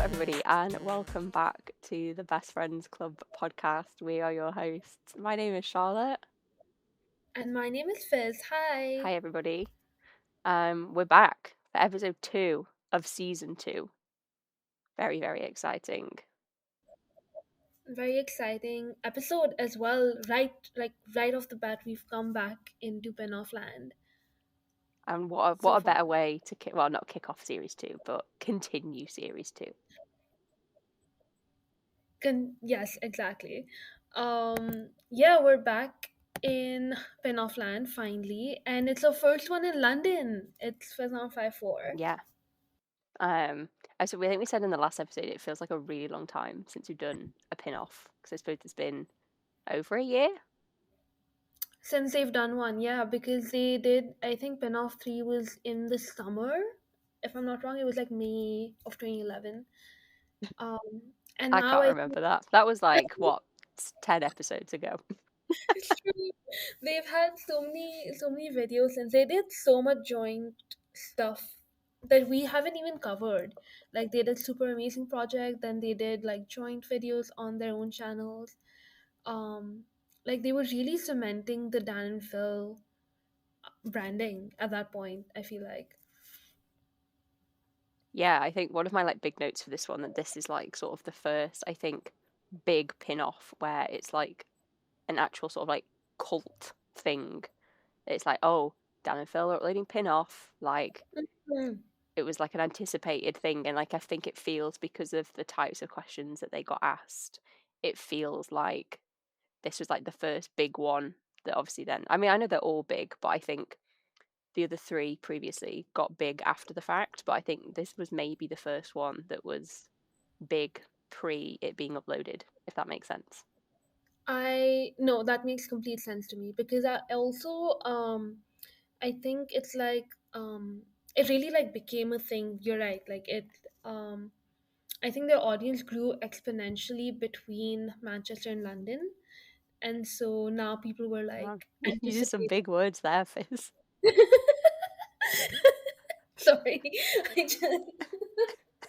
everybody, and welcome back to the Best Friends Club Podcast. We are your hosts. My name is Charlotte. And my name is Fizz. Hi. Hi, everybody. We're back for episode 2 of season 2. Very, very exciting. Very exciting episode as well. Right off the bat, we've come back into Penoff Land. And what So a fun. better way to not kick off series 2, but continue series 2. Yes, exactly. Yeah, we're back in Penoff Land finally, and it's our first one in London. It's Fizz on 5-4. Yeah. So we think we said in the last episode it feels like a really long time since we've done a pin-off, because I suppose it's been over a year. Since they've done one, yeah, because they did. I think Penoff 3 was in the summer. If I'm not wrong, it was like May of 2011. Um, and I now can't I remember that. That was like, what, 10 episodes ago. It's true. They've had so many videos since they did so much joint stuff that we haven't even covered. Like they did super amazing project, then they did like joint videos on their own channels. Um like they were really cementing the Dan and Phil branding at that point, I feel like. Yeah, I think one of my like big notes for this one that this is like sort of the first, I think, big pin-off where it's like an actual sort of like cult thing. It's like, oh, Dan and Phil are uploading pin-off. Like Mm. it was like an anticipated thing, and like I think it feels because of the types of questions that they got asked, it feels like this was like the first big one that obviously then I mean I know they're all big, but I think the other 3 previously got big after the fact, but I think this was maybe the first one that was big pre it being uploaded, if that makes sense. I no, that makes complete sense to me because I also I think it's like it really like became a thing. You're right. Like it I think their audience grew exponentially between Manchester and London. And so now people were Wow. like You used some anticipating. big words there, Fizz. Sorry, I just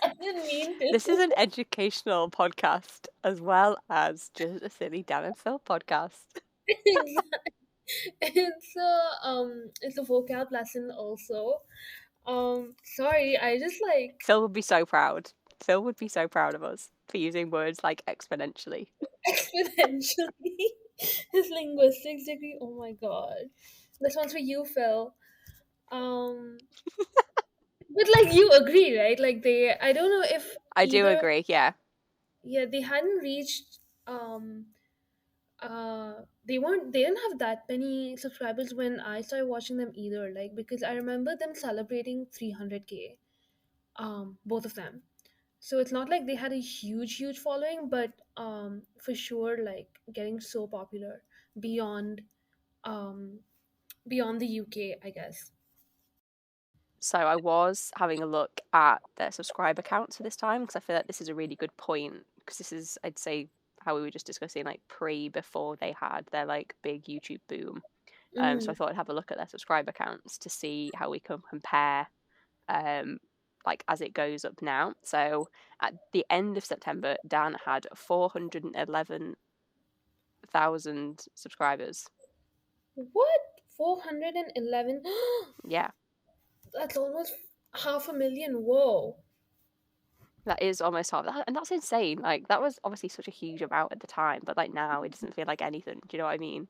I didn't mean to. This is an educational podcast as well as just a silly Dan and Phil podcast. It's a vocab lesson also. Sorry, I just like Phil would be so proud. Phil would be so proud of us for using words like exponentially. exponentially his linguistics degree. Oh my god, this one's for you, Phil. Um, but like you agree, right? Like they, I don't know if I do either. agree, yeah. Yeah, they hadn't reached. They didn't have that many subscribers when I started watching them either. Like because I remember them celebrating 300K. Both of them. So it's not like they had a huge following, but for sure like getting so popular beyond um beyond the UK, I guess. So I was having a look at their subscriber counts for this time because I feel like this is a really good point because this is, I'd say, how we were just discussing like before they had their like big YouTube boom. So I Mm. thought I'd have a look at their subscriber counts to see how we can compare um like as it goes up now. So at the end of September, Dan had 411,000 subscribers. What? 411? Yeah. That's almost 500,000. Whoa. That is almost half that, and that's insane. Like that was obviously such a huge amount at the time, but like now it doesn't feel like anything. Do you know what I mean?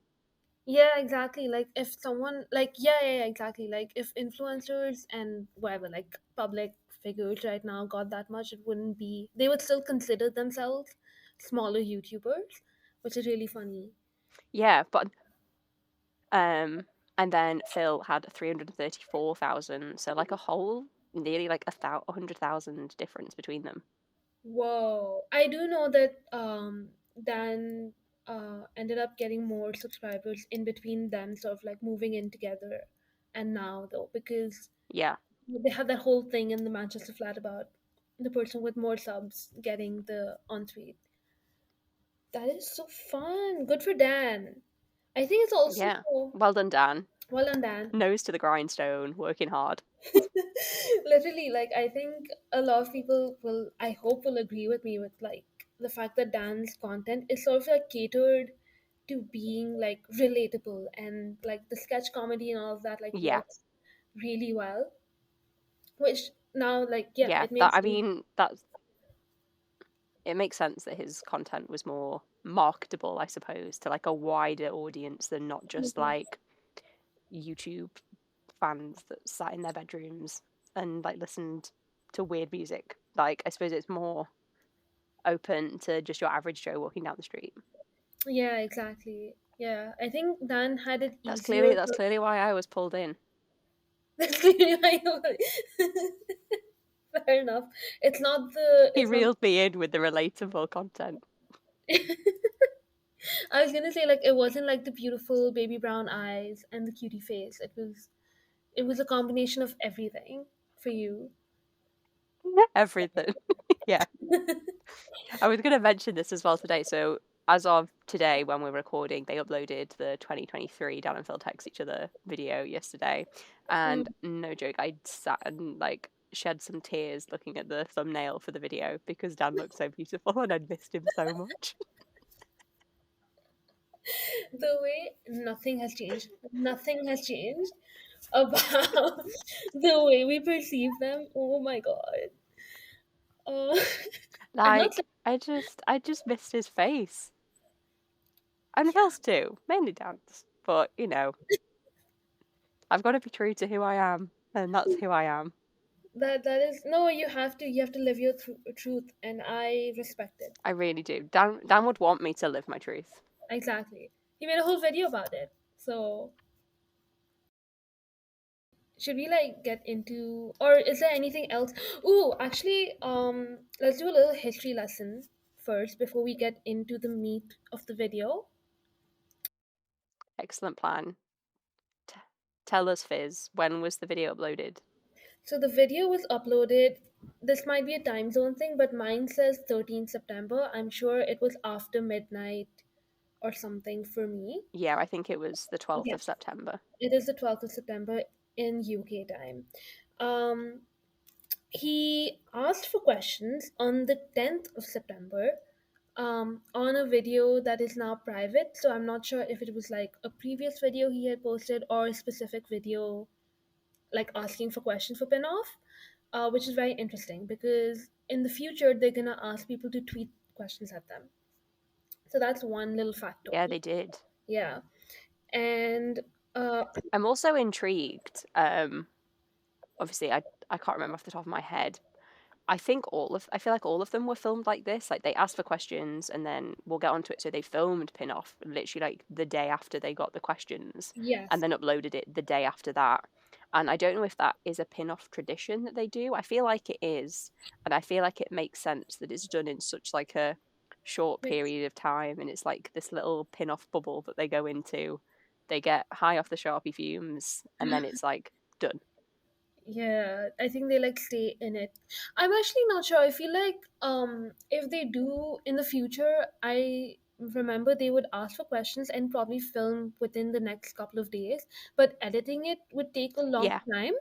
Yeah, exactly. Like if someone like yeah, exactly. Like if influencers and whatever, like public figures right now got that much, it wouldn't be they would still consider themselves smaller YouTubers, which is really funny. Yeah, but and then Phil had 334,000, so like a whole nearly like 100,000 difference between them. Whoa. I do know that Dan ended up getting more subscribers in between them, sort of like moving in together and now though, because Yeah. they had that whole thing in the Manchester flat about the person with more subs getting the ensuite. That is so fun. Good for Dan. I think it's also Yeah. Well done, Dan. well done, Dan. Nose to the grindstone, working hard. Literally, like I think a lot of people will, I hope, will agree with me with like the fact that Dan's content is sort of like catered to being like relatable, and like the sketch comedy and all of that like Yeah, works really well. Which now, like, yeah, yeah. it That makes I sense. mean, that's it makes sense that his content was more marketable, I suppose, to like a wider audience than not just Mhm. like YouTube fans that sat in their bedrooms and like listened to weird music. Like I suppose it's more open to just your average Joe walking down the street. Yeah, exactly. Yeah, I think Dan had it That's easier. clearly that's clearly why I was pulled in. That's clearly why fair enough. It's not the. He It's not. reeled me in with the relatable content. I was gonna say like it wasn't like the beautiful baby brown eyes and the cutie face. It was a combination of everything for you. Everything. Yeah. I was going to mention this as well today. So, as of today, when we're recording, they uploaded the 2023 Dan and Phil Text Each Other video yesterday. And Mm. no joke, I sat and like shed some tears looking at the thumbnail for the video because Dan looked so beautiful and I'd missed him so much. The way nothing has changed. Nothing has changed about the way we perceive them. Oh my god. Uh, I'm not saying. I just missed his face. And Phil's too, mainly Dan's. But, I've got to be true to who I am, and that's who I am. That is no. You have to live your truth, and I respect it. I really do. Dan would want me to live my truth. Exactly. He made a whole video about it. So should we like get into, or is there anything else? Ooh, actually, let's do a little history lesson first before we get into the meat of the video. Excellent plan. T- Tell us, Fizz, when was the video uploaded? So the video was uploaded. This might be a time zone thing, but mine says 13th September. I'm sure it was after midnight or something for me. Yeah, I think it was the 12th of Yes, September. it is the 12th of September in UK time. Um, he asked for questions on the 10th of September on a video that is now private. So I'm not sure if it was like a previous video he had posted or a specific video like asking for questions for Pinoff, which is very interesting because in the future they're gonna ask people to tweet questions at them. So that's one little Yeah, factoid. they did. Yeah, and uh, I'm also intrigued. Obviously, I can't remember off the top of my head. I feel like all of them were filmed like this. Like they asked for questions and then we'll get onto it. So they filmed Pin Off literally like the day after they got the questions and yes, then uploaded it the day after that. And I don't know if that is a pin off tradition that they do. I feel like it is. And I feel like it makes sense that it's done in such like a short makes period of time and it's like this little pin off bubble that they go into. They get high off the Sharpie fumes and then it's like done. yeah, I think they like stay in it. I'm actually not sure. I feel like if they do in the future, I remember they would ask for questions and probably film within the next couple of days, but editing it would take a long Yeah. time.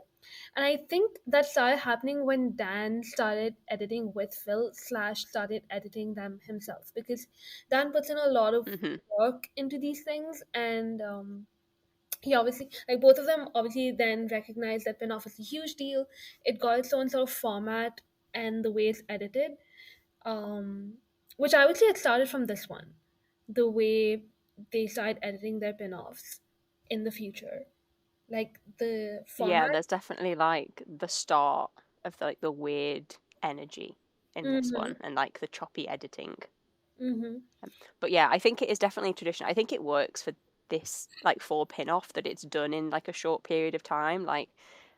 And I think that started happening when Dan started editing with Phil slash started editing them himself because Dan puts in a lot of Hmm. work into these things, and he obviously, like, both of them obviously then recognized that Pinoff is a huge deal. It got its own sort of format and the way it's edited, um, which I would say it started from this one, the way they started editing their pin-offs in the future, like the Yeah, format. there's definitely like the start of like the weird energy in this Mm-hmm, one and like the choppy editing. mm-hmm. But yeah, I think it is definitely a tradition. I think it works for this like for pin off that it's done in like a short period of time. Like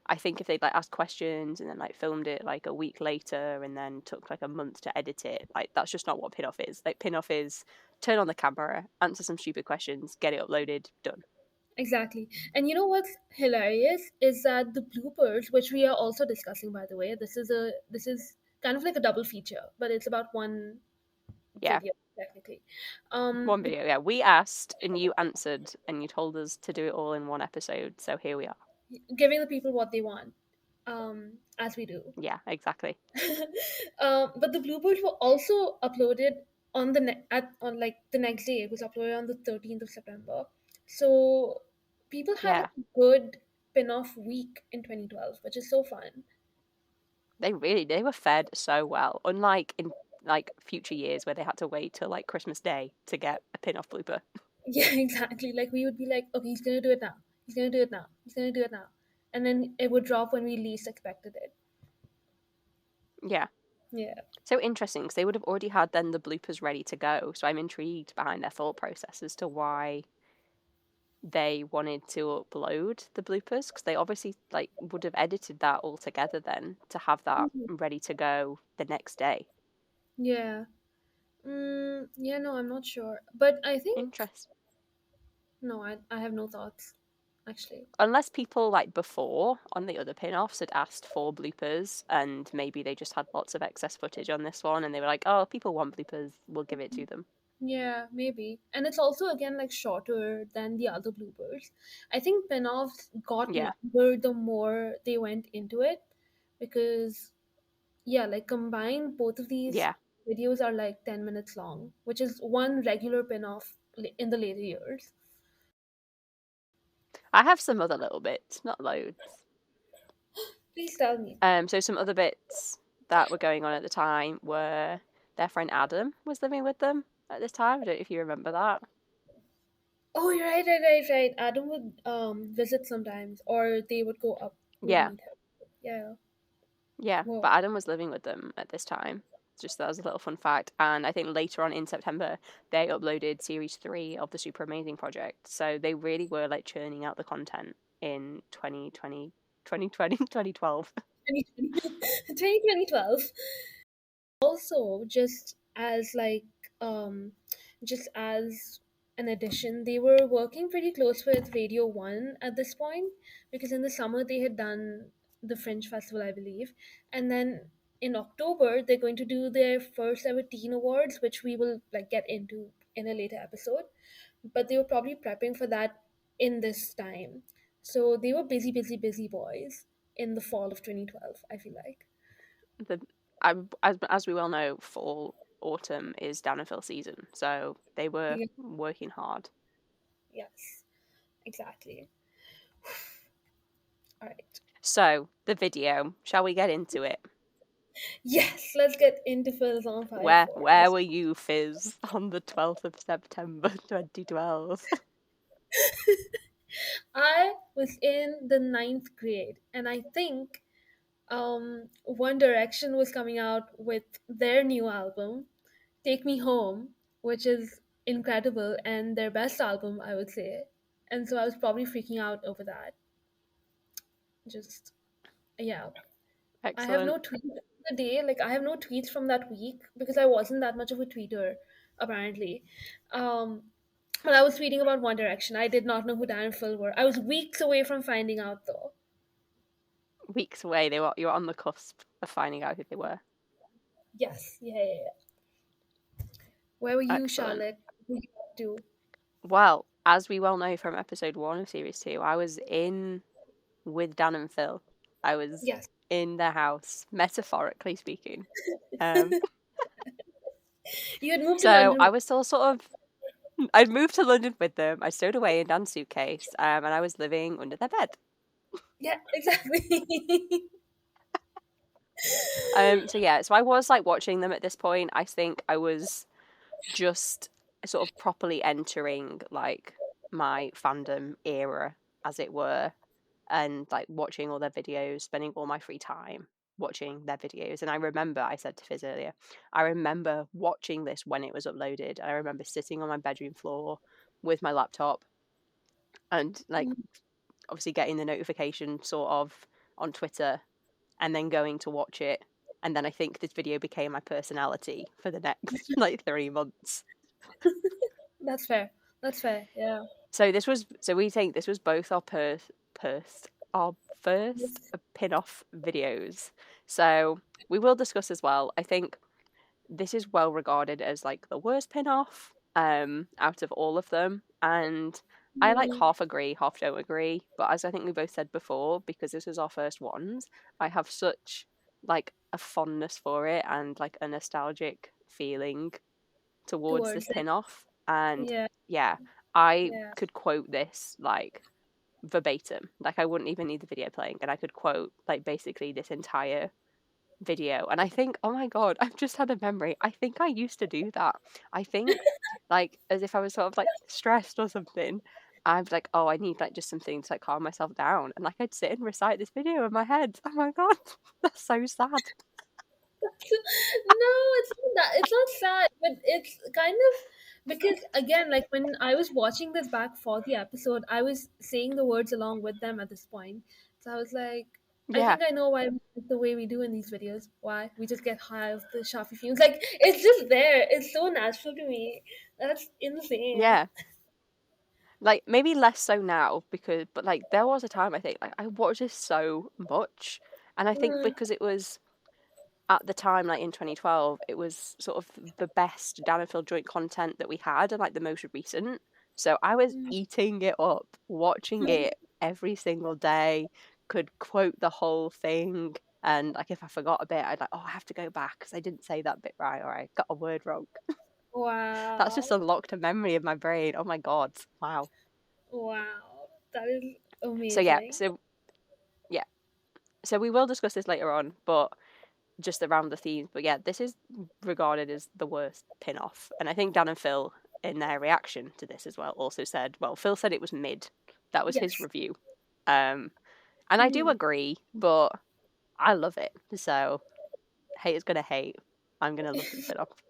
I think if they'd like asked questions and then like filmed it like a week later and then took like a month to edit it, like that's just not what pin off is. Like pin off is turn on the camera, answer some stupid questions, get it uploaded, done. Exactly. And you know what's hilarious is that the bloopers, which we are also discussing by the way, this is kind of like a double feature, but it's about one Yeah. video technically. One The, video, yeah. We asked and you answered and you told us to do it all in one episode, so here we are. giving the people what they want. as we do. Yeah, exactly. But the bloopers were also uploaded on on like the next day. It was uploaded on the 13th of September. So people had Yeah, a good pin-off week in 2012, which is so fun. they were fed so well. Unlike in like future years where they had to wait till like Christmas Day to get a pin-off blooper. Yeah, exactly. Like we would be like, okay, he's gonna do it now. He's gonna do it now. He's gonna do it now. And then it would drop when we least expected it. Yeah. Yeah. So interesting because they would have already had then the bloopers ready to go. So I'm intrigued behind their thought process as to why they wanted to upload the bloopers because they obviously like would have edited that all together then to have that Mhm. ready to go the next day. Yeah. Yeah, no, I'm not sure. But I think Interesting. no, I have no thoughts, actually. Unless people like before on the other pin-offs had asked for bloopers and maybe they just had lots of excess footage on this one and they were like, oh, people want bloopers, we'll give it to them. Yeah, maybe. And it's also again like shorter than the other bloopers. I think spin-offs got Yeah. longer the more they went into it because yeah, like combined both of these Yeah. videos are like 10 minutes long, which is one regular pin-off in the later years. I have some other little bits, not loads. Please tell me. So some other bits that were going on at the time were their friend Adam was living with them at this time. I don't know if you remember that. Oh, you're right. Adam would visit sometimes, or they would go up to Yeah, meet him. Yeah. yeah. Whoa. But Adam was living with them at this time. Just that was a little fun fact. And I think later on in September, they uploaded series 3 of the Super Amazing Project. So they really were like churning out the content in 2012. 2012. Also, um just as an addition, they were working pretty close with Radio 1 at this point because in the summer they had done the Fringe Festival, I believe. And then in October they're going to do their first ever teen awards, which we will like get into in a later episode. But they were probably prepping for that in this time. So they were busy boys in the fall of 2012, I feel like. the as we well know, fall autumn is down and fill season, so they were Yeah, working hard. yes, exactly. All right. So the video, shall we get into it? Yes, let's get into Phil's on fire Where forecast. were you, Fizz, on the 12th of September 2012? I was in the ninth grade, and I think One Direction was coming out with their new album, Take Me Home, which is incredible and their best album, I would say. And so I was probably freaking out over that. Just, yeah. I have Excellent. no tweets of the day. Like I have no tweets from that week because I wasn't that much of a tweeter, apparently. Um, but I was tweeting about One Direction. I did not know who Dan and Phil were. I was weeks away from finding out, though. Weeks away, you were on the cusp of finding out who they were. Yes, yeah. Where were you, Excellent. Charlotte? Who you up to? Well, as we well know from episode 1 of series 2, I was in with Dan and Phil. I was Yes. in their house, metaphorically speaking. Um, You had moved to so London. I was still sort of I'd moved to London with them. I stowed away in Dan's suitcase, and I was living under their bed. Yeah, exactly. So yeah, so I was like watching them at this point. I think I was just sort of properly entering like my fandom era, as it were, and like watching all their videos, spending all my free time watching their videos. And I remember I said to Fizz earlier, I remember watching this when it was uploaded. I remember sitting on my bedroom floor with my laptop and like obviously getting the notification sort of on Twitter and then going to watch it. And then I think this video became my personality for the next like 3 months. That's fair. That's fair. Yeah. So we think this was both our first pin-off videos. So we will discuss as well. I think this is well regarded as like the worst pin-off out of all of them. And I like Mm. half agree, half don't agree. But as I think we both said before, because this was our first ones, I have such like a fondness for it and like a nostalgic feeling towards this Towards it. pin off. And Yeah, yeah, I yeah. could quote this like verbatim. Like I wouldn't even need the video playing, and I could quote like basically this entire video. And I think, oh my god, I've just had a memory. I think I used to do that. I think like as if I was sort of like stressed or something. I'm like, oh, I need like just something to like calm myself down, and like I'd sit and recite this video in my head. Oh my god, that's so sad. No, it's not that. It's not sad, but it's kind of because again, like when I was watching this back for the episode, I was saying the words along with them at this point. So I was like, I Yeah, think I know why we do it the way we do in these videos. Why we just get high of the Shafi fumes. Like it's just there. It's so natural to me. That's insane. yeah. Like maybe less so now because, but like there was a time I think like I watched this so much, and I think Mm, because it was at the time, like in 2012, it was sort of the best Dan and Phil joint content that we had and like the most recent. So I was mm. eating it up, watching it every single day, could quote the whole thing. And like if I forgot a bit, I'd like, oh, I have to go back because I didn't say that bit right or I got a word wrong. That's just Wow. unlocked a memory in my brain. Oh my God. Wow. Wow. That is So yeah, amazing. yeah. So we will discuss this later on, but just around the themes. But yeah, this is regarded as the worst pin off. And I think Dan and Phil, in their reaction to this as well, also said, well, Phil said it was mid. That was his Yes. review. And I do Mm. agree, but I love it. So haters gonna hate. I'm gonna love this pin off.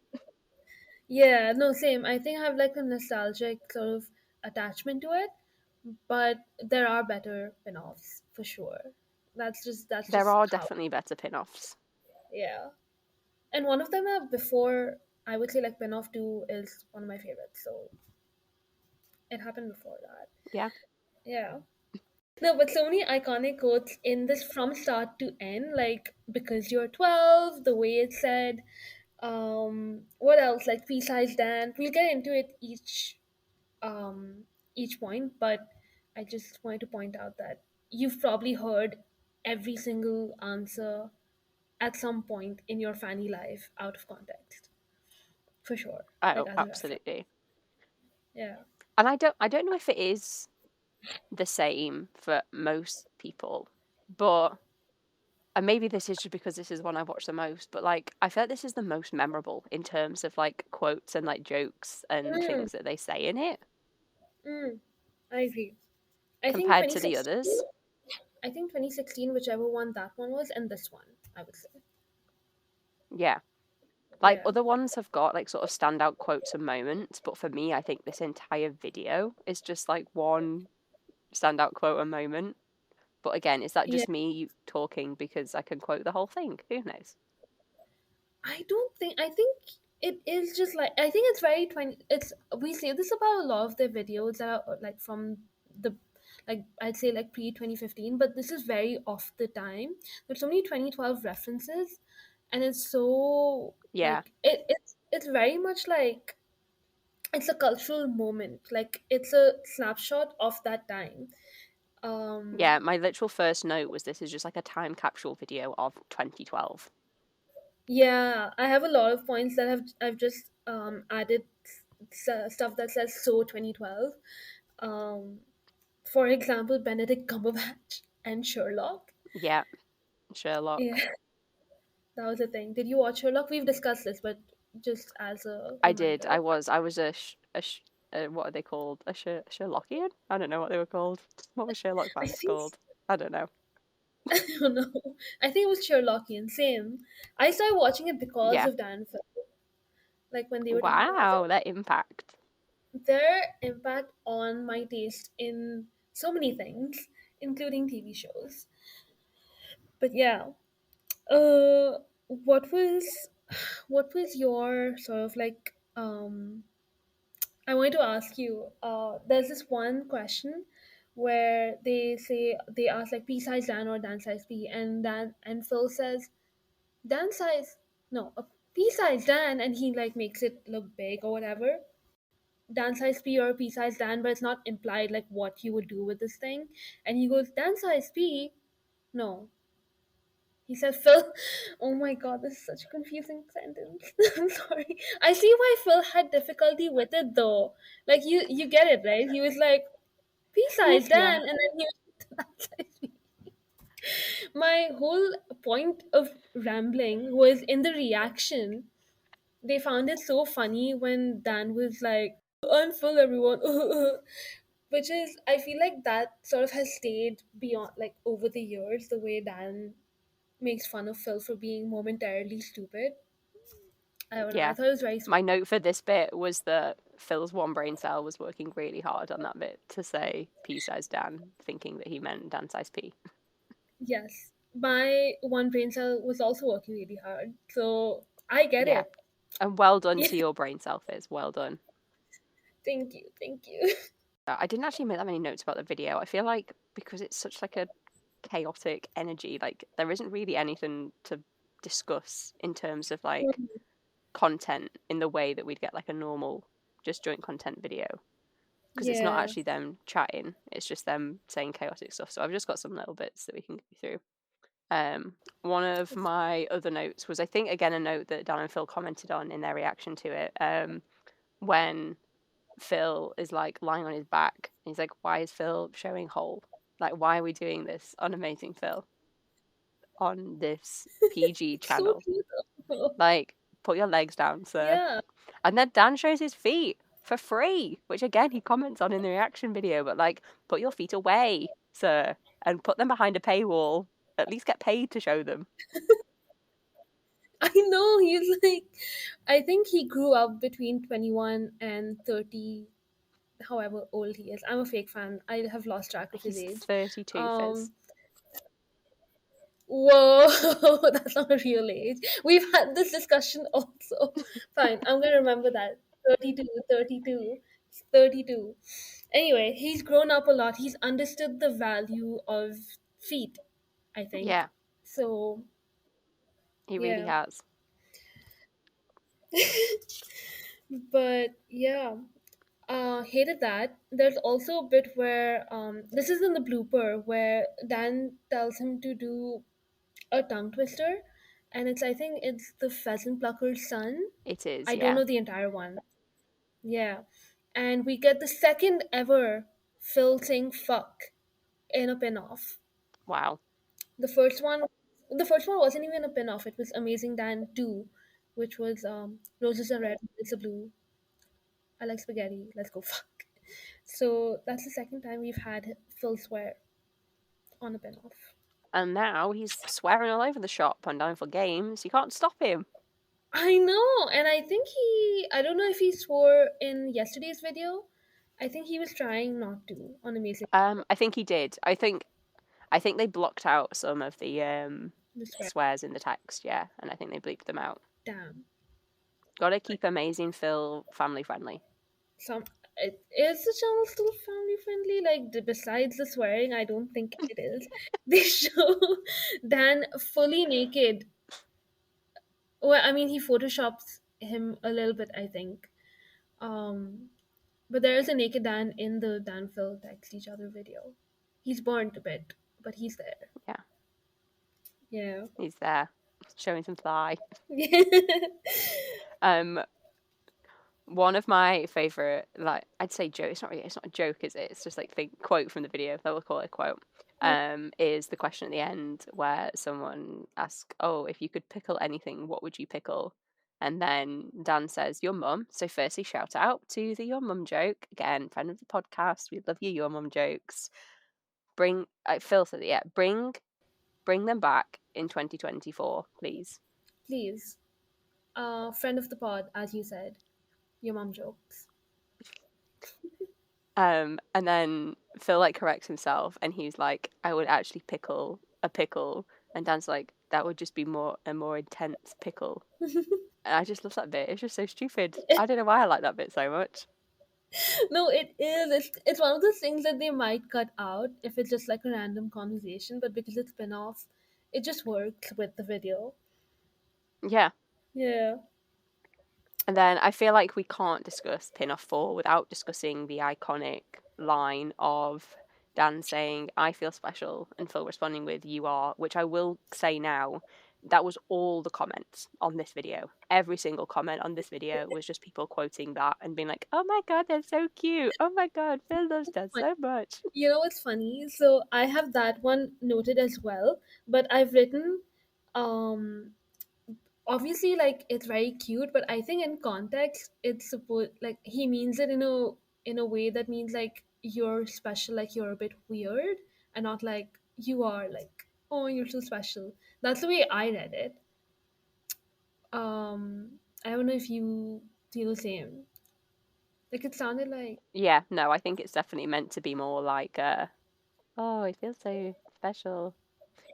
Yeah, no, same. I think I have like a nostalgic sort of attachment to it, but there are better spin-offs for sure. That's There just are how. definitely better pin offs. Yeah. And one of them before I would say like spin-off 2 is one of my favorites. So it happened before that. Yeah. Yeah. No, but so many iconic quotes in this from start to end, like because you're 12, the way it's said. What else? Like P-size Dan. We'll get into it um, each point, but I just wanted to point out that you've probably heard every single answer at some point in your fanny life out of context, for sure. Like Oh, as a reference. absolutely. Yeah. And I don't know if it is the same for most people, but and maybe this is just because this is the one I've watched the most, but like I feel like this is the most memorable in terms of like quotes and like jokes and Mm, things that they say in it mm, I agree. I think compared to the 2016. others. I think 2016, whichever one that one was, and this one, I would say. Yeah. Like Yeah. other ones have got like sort of standout quotes and moments, but for me, I think this entire video is just like one standout quote and moment. But again, is that Yeah. just me talking because I can quote the whole thing? Who knows? I don't think. I think it is just like I think it's very 20. It's we say this about a lot of their videos that are like from the like I'd say like pre 2015, but this is very off the time. There's so many 2012 references, and it's so Yeah. like it's very much like it's a cultural moment. Like it's a snapshot of that time. Yeah, Um, my literal first note was this is just like a time capsule video of 2012. Yeah, I have a lot of points that I've just added stuff that says so 2012. Um, for example, Benedict Cumberbatch and Sherlock. Yeah, Yeah, Sherlock. that was a thing. Did you watch Sherlock? We've discussed this, but just as a I did. reminder. I was what are they called? Sherlockian? I don't know what they were called. What were Sherlock I fans think called? I don't know. I don't know. I think it was Sherlockian. Same. I started watching it because Yeah. of Dan Phil, like when they were talking about it. Wow, that impact. Their impact on my taste in so many things, including TV shows. But yeah, uh, what was what was your sort of like? I wanted to ask you. There's this one question where they say they ask like P size Dan or Dan size P, and Dan and Phil says Dan size no a P size Dan, and he like makes it look big or whatever. Dan size P or P size Dan, but it's not implied like what you would do with this thing. And he goes, Dan size P? No. He said, Phil, oh my god, this is such a confusing sentence. I'm sorry. I see why Phil had difficulty with it though. Like, you get it, right? He was like, P size Yeah. Dan, and then he was Dan size P. My whole point of rambling was in the reaction. They found it so funny when Dan was like, I'm Phil, everyone. Which is, I feel like that sort of has stayed beyond, like, over the years, the way Dan makes fun of Phil for being momentarily stupid. I don't know. I Yeah. thought it was very sweet. My note for this bit was that Phil's one brain cell was working really hard on that bit to say P size Dan, thinking that he meant Dan size P. Yes. My one brain cell was also working really hard. So I get Yeah. it. And well done to your brain cell, Fizz. Well done. Thank you. Thank you. I didn't actually make that many notes about the video. I feel like because it's such like a chaotic energy, like there isn't really anything to discuss in terms of like content in the way that we'd get like a normal just joint content video. Because it's not Yeah. actually them chatting, it's just them saying chaotic stuff. So I've just got some little bits that we can go through. One of my other notes was, I think, again, a note that Dan and Phil commented on in their reaction to it. When Phil is like lying on his back, and he's like, "Why is Phil showing hole? Like, why are we doing this on Amazing Phil on this PG So channel? cute. Like, put your legs down, sir." Yeah. And then Dan shows his feet for free, which again he comments on in the reaction video, but like, put your feet away, sir, and put them behind a paywall. At least get paid to show them. I know. He's like, I think he grew up between 21 and 30, however old he is. I'm a fake fan. I have lost track of his He's age. 32, Fizz. Whoa, that's not a real age. We've had this discussion also. Fine, I'm gonna remember that. 32, 32, 32. Anyway, he's grown up a lot. He's understood the value of feet, I think. Yeah, So, he really yeah. has. But yeah, hated that. There's also a bit where this is in the blooper where Dan tells him to do a tongue twister, and it's, I think it's the pheasant plucker's son. It is, I don't yeah. know the entire one. Yeah, and we get the second ever Phil saying fuck in a pin-off. Wow. The first one, the first one wasn't even a pin-off. It was Amazing Dan 2, which was roses are red, it's a blue. I like spaghetti. Let's go fuck. So that's the second time we've had Phil swear on a pin-off. And now he's swearing all over the shop on Downfall Games. You can't stop him. I know, and I think I don't know if he swore in yesterday's video. I think he was trying not to on Amazing. I think he did. I think they blocked out some of the The swear. swears in the text, yeah, and I think they bleeped them out. Damn. Gotta keep Amazing Phil family friendly. Is the channel still family friendly? Like, besides the swearing, I don't think it is. They show Dan fully naked. Well, I mean, he photoshops him a little bit, I think. Um, but there is a naked Dan in the Dan Phil text each other video. He's burnt a bit, but he's there. Yeah, Yeah. he's there, showing some thigh. One of my favorite, like, I'd say joke. It's not a joke, is it? It's just like the quote from the video. That we'll call it a quote. Is the question at the end where someone asks, "Oh, if you could pickle anything, what would you pickle?" And then Dan says, "Your mum." So firstly, shout out to the your mum joke again, friend of the podcast. We love your mum jokes. Phil said, yeah, bring them back in 2024, please. Please. Friend of the pod, as you said. Your mom jokes. And then Phil like corrects himself, and he's like, "I would actually pickle a pickle," and Dan's like, "That would just be a more intense pickle." And I just love that bit. It's just so stupid. I don't know why I like that bit so much. No, it is. It's one of those things that they might cut out if it's just like a random conversation, but because it's spin off, it just works with the video. Yeah. Yeah. And then I feel like we can't discuss Pin-Off 4 without discussing the iconic line of Dan saying, "I feel special," and Phil responding with, "You are," which I will say now, that was all the comments on this video. Every single comment on this video was just people quoting that and being like, "Oh my god, they're so cute. Oh my god, Phil loves that so much." You know what's funny? So I have that one noted as well, but I've written, um, obviously, like it's very cute, but I think in context, it's supposed like he means it in a way that means like you're special, like you're a bit weird, and not like you are like, oh, you're so special. That's the way I read it. I don't know if you feel the same. Like it sounded like Yeah, no, I think it's definitely meant to be more like, "Oh, it feels so special."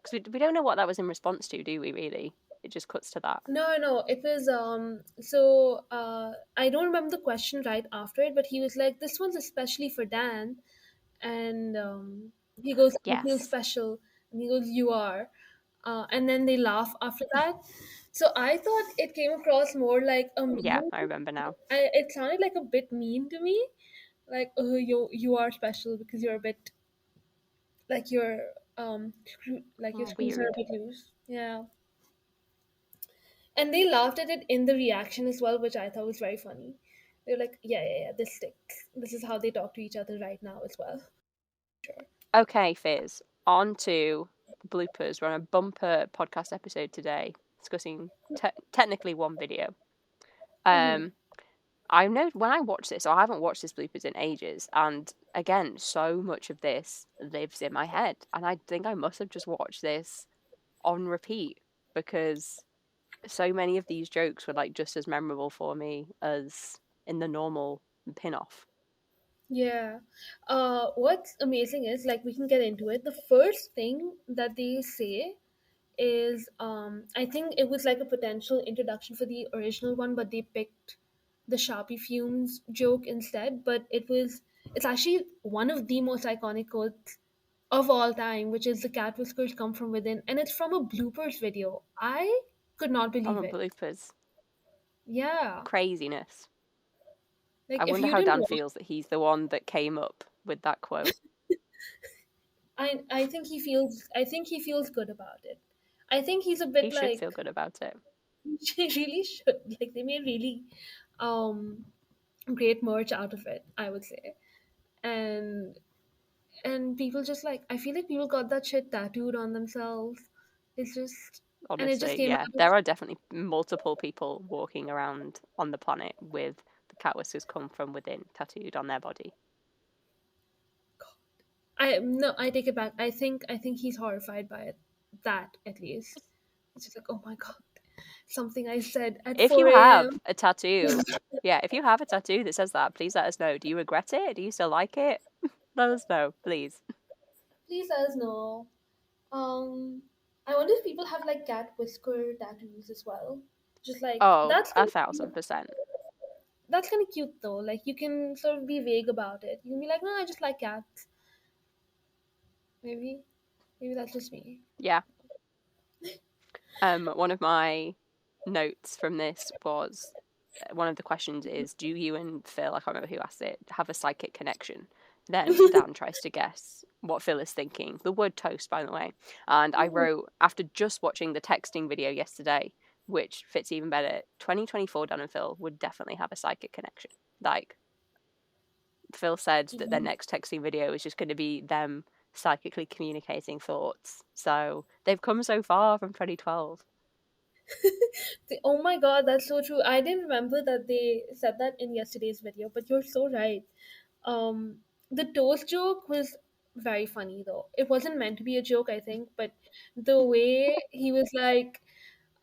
Because we don't know what that was in response to, do we, really? It just cuts to that. no, it was so I don't remember the question right after it, but he was like, "This one's especially for Dan," and he goes, "I feel Yes. special," and he goes, "You are," and then they laugh after that. So I thought it came across more like a Yeah, meme. I remember now. It sounded like a bit mean to me, like, "Oh, you are special because you're a bit like like your Oh, screws are a weird. bit loose." Yeah. And they laughed at it in the reaction as well, which I thought was very funny. They're like, yeah, this sticks. This is how they talk to each other right now as well. Sure. Okay, Fizz, on to bloopers. We're on a bumper podcast episode today, discussing technically one video. Mm-hmm. Um, I know when I watch this, so I haven't watched this bloopers in ages, and again, so much of this lives in my head, and I think I must have just watched this on repeat because so many of these jokes were like just as memorable for me as in the normal pin-off. Yeah. What's amazing is like we can get into it. The first thing that they say is I think it was like a potential introduction for the original one, but they picked the Sharpie fumes joke instead. But it's actually one of the most iconic quotes of all time, which is the cat whiskers come from within, and it's from a bloopers video. I could not From believe a it. bloopers. Yeah, Craziness. like I if wonder you how didn't Dan watch, feels that he's the one that came up with that quote. I think he feels good about it. I think he's a He bit should like feel good about it. he really should. Like they made really um great merch out of it, I would say. And people just like I feel like people got that shit tattooed on themselves. It's just and it just Honestly, came yeah. out of There are definitely multiple people walking around on the planet with the cat whiskers come from within tattooed on their body. I no, I take it back. I think he's horrified by it. That at least. It's just like, oh my god. Something I said at If you 4 have a.m. a tattoo, yeah, if you have a tattoo that says that, please let us know. Do you regret it? Do you still like it? Let us know, please. Please let us know. I wonder if people have like cat whisker tattoos as well. Just like Oh, 1,000%. that's kind of cute though. Like you can sort of be vague about it. You can be like, no, I just like cats. Maybe, maybe that's just me. Yeah. One of my notes from this was one of the questions is, do you and Phil, I can't remember who asked it, have a psychic connection? Then Dan tries to guess what Phil is thinking. The word toast, by the way. And I wrote, after just watching the texting video yesterday, which fits even better, 2024 Dan and Phil would definitely have a psychic connection. Like, Phil said that their next texting video is just going to be them psychically communicating thoughts. So they've come so far from 2012. Oh my god, that's so true. I didn't remember that they said that in yesterday's video, but you're so right. Um, the toast joke was very funny though. It wasn't meant to be a joke, I think, but the way he was like,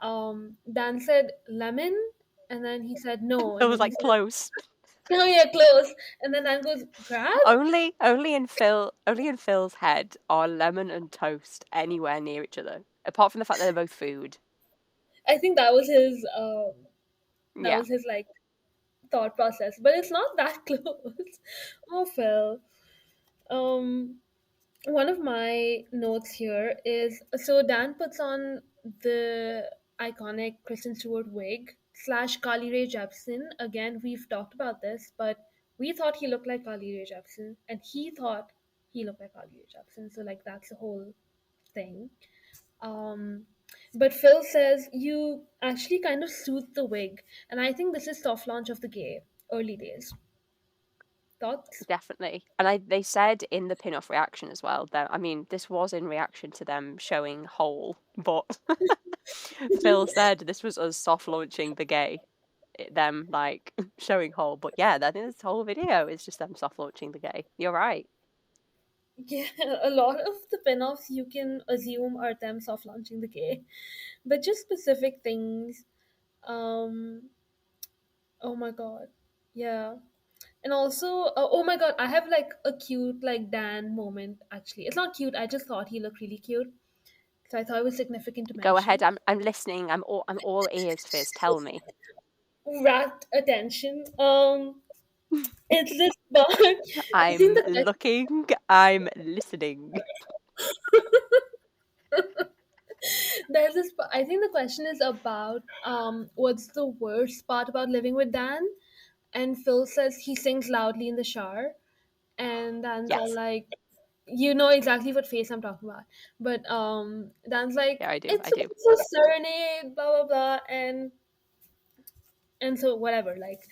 Dan said lemon, and then he said no, It and was then he like said, close. oh yeah, close, and then Dan goes grab. Only in Phil's head are lemon and toast anywhere near each other. Apart from the fact that they're both food. I think that Yeah. was his like thought process, but it's not that close. Oh, Phil. Um, One of my notes here is so Dan puts on the iconic Kristen Stewart wig slash Carly Rae Jepsen. Again, we've talked about this, but we thought he looked like Carly Rae Jepsen, and he thought he looked like Carly Rae Jepsen. So like that's the whole thing. Um, but Phil says you actually kind of soothed the wig, and I think this is soft launch of the gay early days. Thoughts? Definitely. And they said in the pin-off reaction as well that, I mean, this was in reaction to them showing Hole, but Phil said this was us soft launching the gay, them like showing Hole. But yeah, I think this whole video is just them soft launching the gay. You're right. Yeah, a lot of the pin-offs you can assume are them soft launching the gay, but just specific things. Um, oh my god, yeah. And also, oh my god, I have like a cute like Dan moment. Actually, it's not cute. I just thought he looked really cute, so I thought it was significant to Go ahead. mention. I'm listening. I'm all ears, Fizz. Tell me. Rapt attention. It's this part. I think I'm the looking. I'm listening. there's this. I think the question is about what's the worst part about living with Dan? And Phil says he sings loudly in the shower, and Dan's all Yes. like, you know exactly what face I'm talking about. But Dan's like, Yeah, I do. I it's do. a serenade, blah blah blah, and so whatever. Like,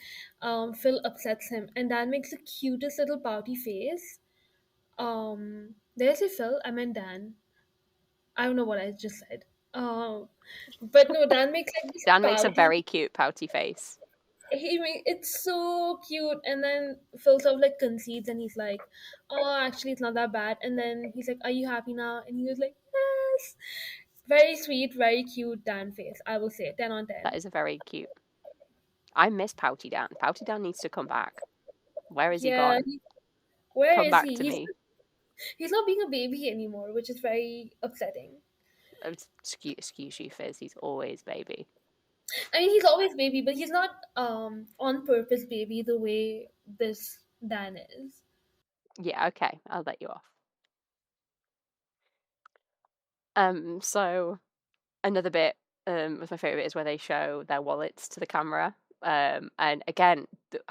Phil upsets him, and Dan makes the cutest little pouty face. Did I say Phil? I meant Dan. I don't know what I just said. But no, Dan makes like this Dan makes a pouty. very cute pouty face. It's so cute, and then Phil sort of like concedes, and he's like, "Oh, actually, it's not that bad." And then he's like, "Are you happy now?" And he was like, "Yes." Very sweet, very cute Dan face. I will say 10 on That 10. is a very cute. I miss Pouty Dan. Pouty Dan needs to come back. Where has he Yeah, gone? where Come is back he? to me. He's not being a baby anymore, which is very upsetting. Excuse you, Fizz. He's always baby. I mean, he's always baby, but he's not on purpose baby the way this Dan is. Yeah, okay. I'll let you off. So another bit was my favorite bit is where they show their wallets to the camera. And again,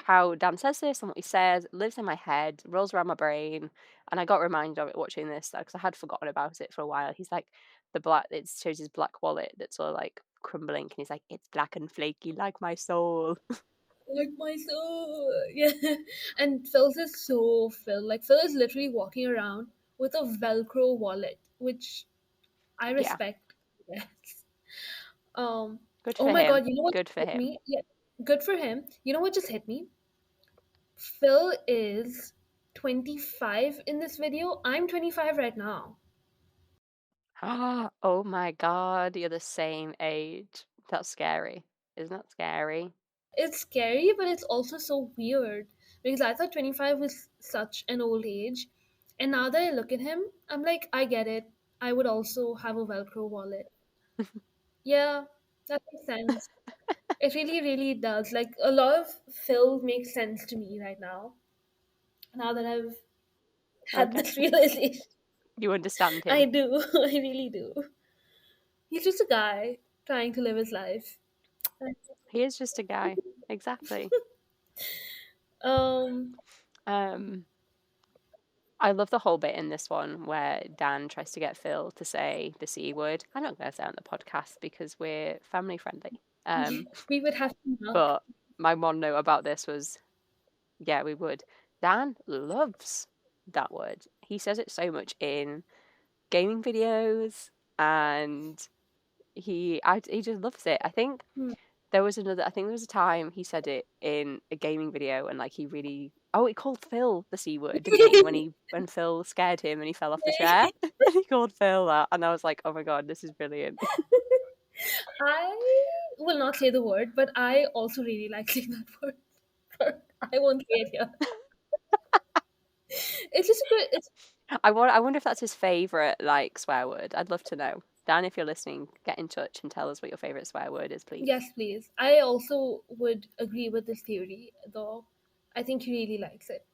how Dan says this and what he says lives in my head, rolls around my brain, and I got reminded of it watching this because I had forgotten about it for a while. He's like the black. It shows his black wallet that's all like crumbling, and he's like, "It's black and flaky like my soul." Like my soul. Yeah. And Phil's is so Phil. Like Phil is literally walking around with a Velcro wallet, which I Yeah, respect. Yes. Um good oh for my him. god, you know what Good just for hit him. me? Yeah. Good for him. You know what just hit me? Phil is 25 in this video. I'm 25 right now. Oh my God, you're the same age. That's scary. Isn't that scary? It's scary, but it's also so weird because I thought 25 was such an old age. And now that I look at him, I'm like, I get it. I would also have a Velcro wallet. Yeah, that makes sense. It really, really does. Like, a lot of Phil makes sense to me right now that I've had Okay. this realization. You understand I him. do. I really do. He's just a guy trying to live his life. He is just a guy. Exactly. Um, Um, I love the whole bit in this one where Dan tries to get Phil to say the C word. I'm not going to say it on the podcast because we're family friendly. we would have to knock. But my one note about this was, yeah, we would. Dan loves that word. He says it so much in gaming videos, and he just loves it. I think Hmm. I think there was a time he said it in a gaming video and like he really he called Phil the C word, didn't he? When Phil scared him and he fell off the chair. And he called Phil that and I was like, oh my god, this is brilliant. I will not say the word, but I also really like saying that word. I won't say it here. It's just a good. It's I wonder if that's his favourite like swear word. I'd love to know. Dan, if you're listening, get in touch and tell us what your favourite swear word is, please. yes, please. I also would agree with this theory, though. I think he really likes it.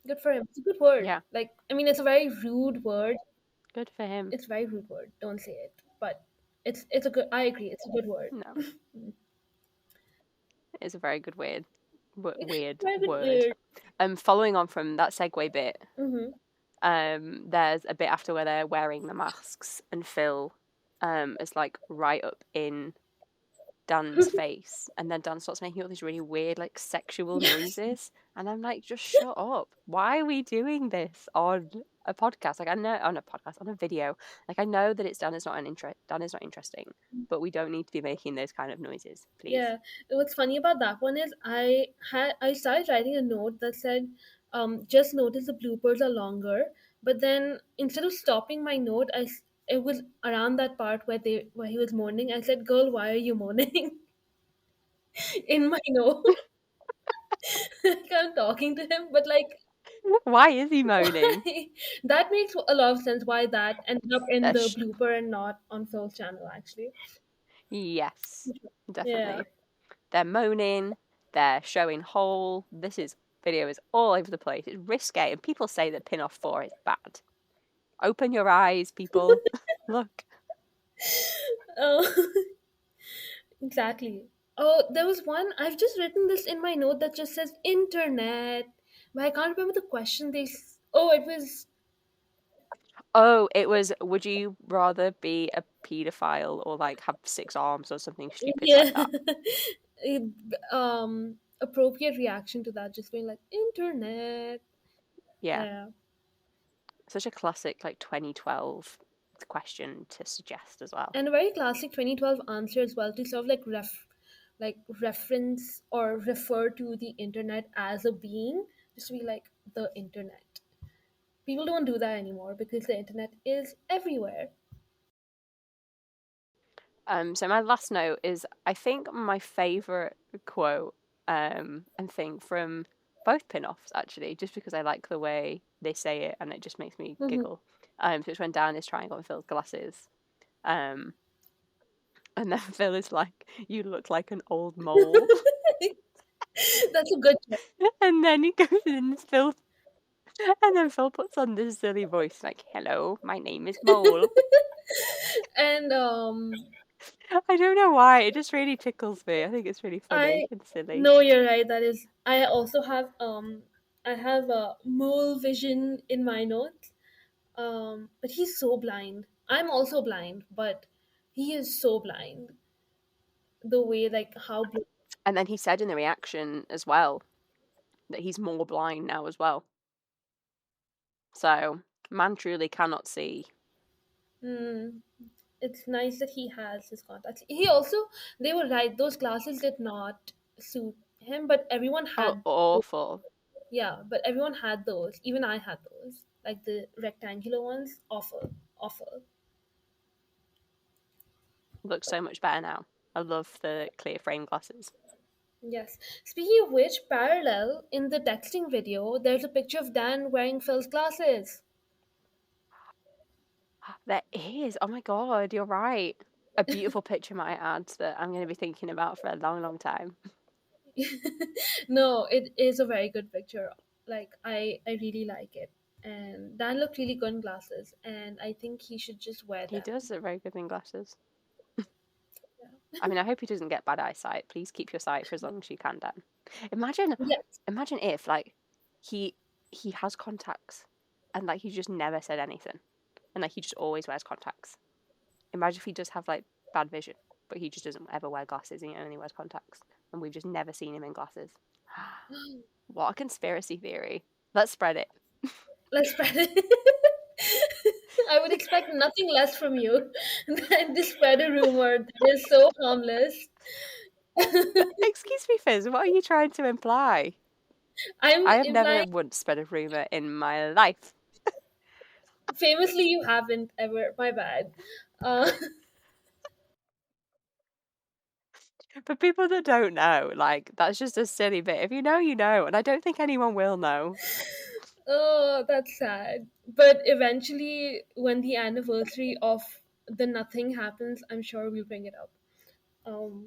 Good for him. It's a good word. Yeah, Like, I mean, it's a very rude word. good for him. It's a very rude word. Don't say it. But it's a good. I agree. It's a good word. No. is a very good weird Very good word. weird. Following on from that segue bit, Mm-hmm. there's a bit after where they're wearing the masks and Phil is like right up in Dan's face, and then Dan starts making all these really weird, like, sexual Yes. noises, and I'm like, just shut up. Why are we doing this on a podcast? Like, I know on a podcast, on a video. Like, I know that Dan is not interesting, but we don't need to be making those kind of noises, please. Yeah. What's funny about that one is I started writing a note that said, just notice the bloopers are longer. But then instead of stopping my note, it was around that part where he was moaning. I said, "Girl, why are you moaning?" in my note. Like I'm talking to him, but like Why is he moaning? why? That makes a lot of sense. Why that ended up in the That's blooper and not on Phil's channel, actually. yes, Yeah. definitely. They're moaning. They're showing whole. Video is all over the place. It's risque, and people say that Pin-Off 4 is bad. Open your eyes, people. Look. Oh, exactly. Oh, there was one. I've just written this in my note that just says internet, but I can't remember the question Oh, it was. Oh, it was, would you rather be a paedophile or like have 6 arms or something stupid Yeah. like that? It- Appropriate reaction to that, just being like internet. Yeah. Yeah. Such a classic like 2012 question to suggest as well. And a very classic 2012 answer as well, to sort of like reference or refer to the internet as a being, just to be like the internet. People don't do that anymore because the internet is everywhere. So my last note is, I think, my favorite quote and thing from both pin-offs, actually, just because I like the way they say it and it just makes me Mhm. giggle. So it's when Dan is trying on Phil's glasses. Um, and then Phil is like, "You look like an old mole." That's a good choice. And then he goes in Phil, and then Phil puts on this silly voice like, "Hello, my name is Mole." And I don't know why, it just really tickles me. I think it's really funny I and silly. no, you're right. That is, I also have I have a mole vision in my notes. But he's so blind. I'm also blind, but he is so blind. The way, like, how And then he said in the reaction as well that he's more blind now as well. So, man truly cannot see. mm, it's nice that he has his contacts. He also, they were right. Those glasses did not suit him, but everyone Oh, had. awful. Yeah, but everyone had those. Even I had those, like the rectangular ones. Awful, awful. Looks so much better now. I love the clear frame glasses. Yes. Speaking of which, parallel in the texting video, there's a picture of Dan wearing Phil's glasses. There is. Oh my god, you're right. A beautiful picture, might add, that I'm going to be thinking about for a long, long time. No, it is a very good picture. Like I really like it. And Dan looked really good in glasses, and I think he should just wear He them. does look very good in glasses. Yeah. I mean, I hope he doesn't get bad eyesight. Please keep your sight for as long as you can, Dan. Imagine, Yes. imagine if like he he has contacts, and like he just never said anything, and like he just always wears contacts. Imagine if he does have like bad vision, but he just doesn't ever wear glasses and he only wears contacts, and we've just never seen him in glasses. What a conspiracy theory! Let's spread it. Let's spread it. I would expect nothing less from you than to spread a rumor that is so harmless. Excuse me, Fizz. What are you trying to imply? I'm I have never implying once spread a rumor in my life. famously you haven't ever. My bad. Uh, For people that don't know, like, that's just a silly bit. If you know, you know, and I don't think anyone will know. oh, that's sad. But eventually, when the anniversary of the nothing happens, I'm sure we'll bring it up. Um,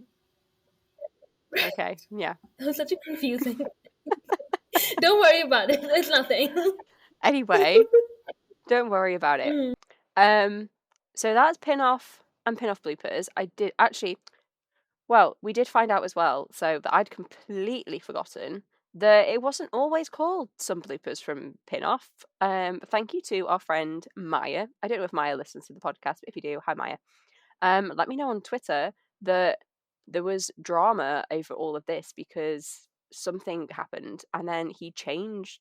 Okay, yeah. that was such a confusing. Don't worry about it. It's nothing. Anyway, don't worry about it. Mm. So that's pin off and pin off bloopers. I did actually. Well, we did find out as well, so that I'd completely forgotten that it wasn't always called some bloopers from Pin-Off. Thank you to our friend Maya. I don't know if Maya listens to the podcast, but if you do, hi Maya. Let me know on Twitter that there was drama over all of this because something happened, and then